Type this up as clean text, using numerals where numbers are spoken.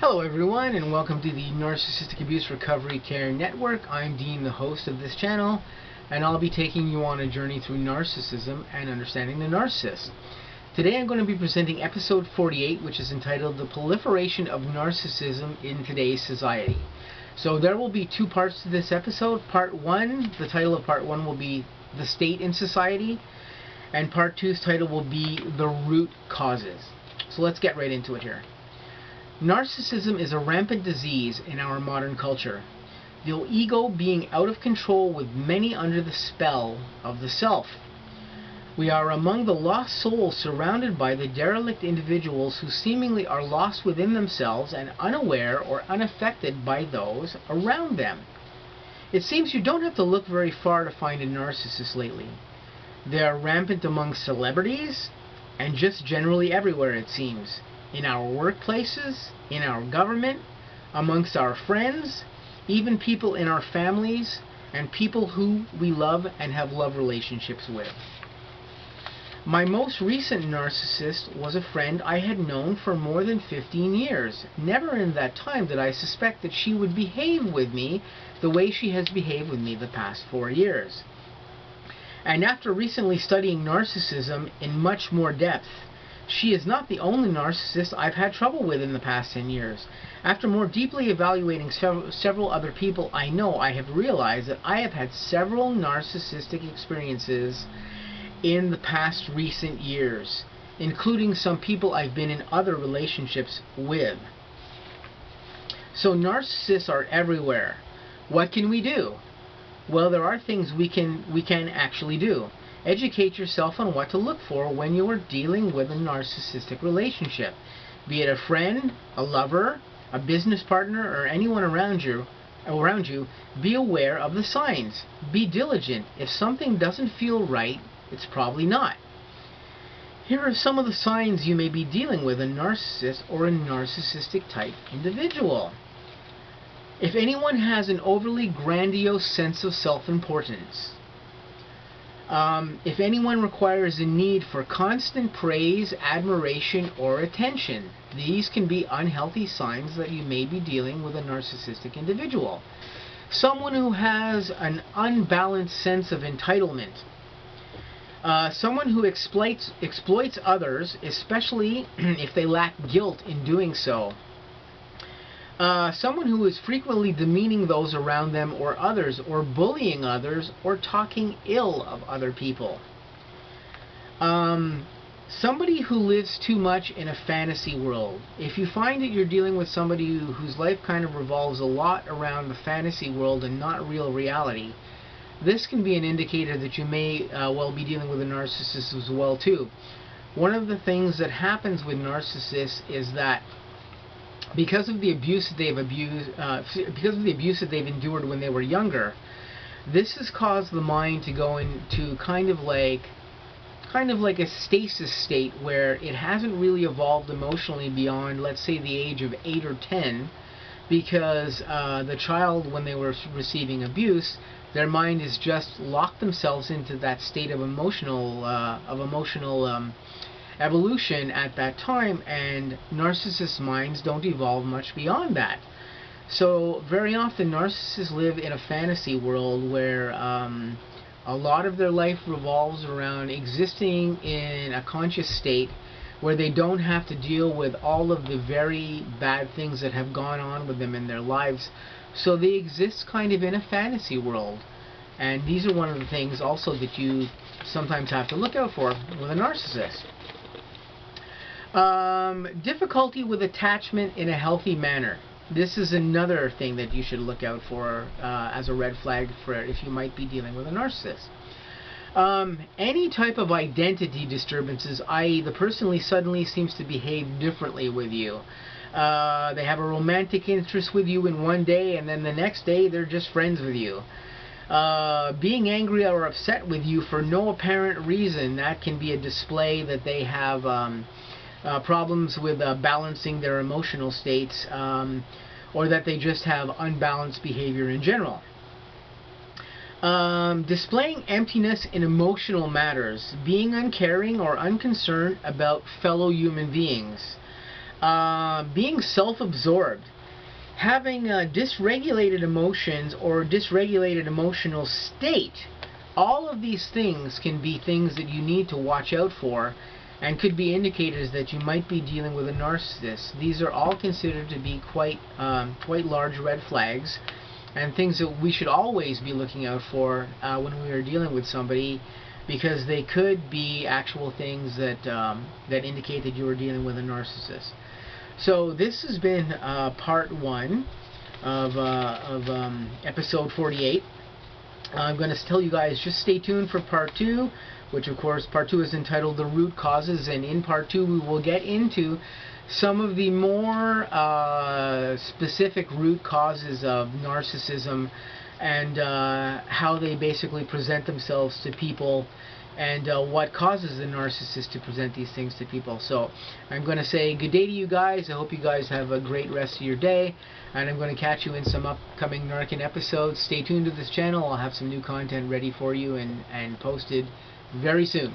Hello everyone, and welcome to the Narcissistic Abuse Recovery Care Network. I'm Dean, the host of this channel, and I'll be taking you on a journey through narcissism and understanding the narcissist. Today I'm going to be presenting episode 48, which is entitled The Proliferation of Narcissism in Today's Society. So there will be two parts to this episode. Part 1, the title of part 1 will be The State in Society, and part 2's title will be The Root Causes. So let's get right into it here. Narcissism is a rampant disease in our modern culture, the ego being out of control with many under the spell of the self. We are among the lost souls surrounded by the derelict individuals who seemingly are lost within themselves and unaware or unaffected by those around them. It seems you don't have to look very far to find a narcissist lately. They are rampant among celebrities and just generally everywhere, it seems. In our workplaces, in our government, amongst our friends, even people in our families, and people who we love and have love relationships with. My most recent narcissist was a friend I had known for more than 15 years. Never in that time did I suspect that she would behave with me the way she has behaved with me the past 4 years. And after recently studying narcissism in much more depth, she is not the only narcissist I've had trouble with in the past 10 years. After more deeply evaluating several other people I know, I have realized that I have had several narcissistic experiences in the past recent years, including some people I've been in other relationships with. So narcissists are everywhere. What can we do? Well, there are things we can actually do. Educate yourself on what to look for when you are dealing with a narcissistic relationship. Be it a friend, a lover, a business partner, or anyone around you, be aware of the signs. Be diligent. If something doesn't feel right, it's probably not. Here are some of the signs you may be dealing with a narcissist or a narcissistic type individual. If anyone has an overly grandiose sense of self-importance, if anyone requires a need for constant praise, admiration, or attention, these can be unhealthy signs that you may be dealing with a narcissistic individual. Someone who has an unbalanced sense of entitlement. Someone who exploits others, especially if they lack guilt in doing so. Someone who is frequently demeaning those around them or others, or bullying others, or talking ill of other people. Somebody who lives too much in a fantasy world. If you find that you're dealing with somebody whose life kind of revolves a lot around the fantasy world and not real reality, this can be an indicator that you may well be dealing with a narcissist as well too. One of the things that happens with narcissists is that because of the abuse that they've endured when they were younger, this has caused the mind to go into kind of like a stasis state where it hasn't really evolved emotionally beyond, let's say, the age of 8 or 10, because the child, when they were receiving abuse, their mind has just locked themselves into that state of emotional evolution at that time, and narcissists' minds don't evolve much beyond that. So very often narcissists live in a fantasy world where a lot of their life revolves around existing in a conscious state where they don't have to deal with all of the very bad things that have gone on with them in their lives. So they exist kind of in a fantasy world. And these are one of the things also that you sometimes have to look out for with a narcissist. Difficulty with attachment in a healthy manner. This is another thing that you should look out for as a red flag for if you might be dealing with a narcissist. Any type of identity disturbances, i.e. the person suddenly seems to behave differently with you. They have a romantic interest with you in one day, and then the next day they're just friends with you. Being angry or upset with you for no apparent reason, that can be a display that they have problems with balancing their emotional states, or that they just have unbalanced behavior in general. Displaying emptiness in emotional matters, being uncaring or unconcerned about fellow human beings. being self-absorbed, having dysregulated emotions or dysregulated emotional state. All of these things can be things that you need to watch out for, and could be indicators that you might be dealing with a narcissist. These are all considered to be quite large red flags, and things that we should always be looking out for when we are dealing with somebody, because they could be actual things that that indicate that you are dealing with a narcissist. So this has been part 1 of episode 48. I'm going to tell you guys, just stay tuned for part 2, which of course part 2 is entitled The Root Causes, and in part 2 we will get into some of the more specific root causes of narcissism, and how they basically present themselves to people, and what causes the narcissist to present these things to people. So I'm going to say good day to you guys. I hope you guys have a great rest of your day, and I'm going to catch you in some upcoming NARCN episodes. Stay tuned to this channel. I'll have some new content ready for you and posted very soon.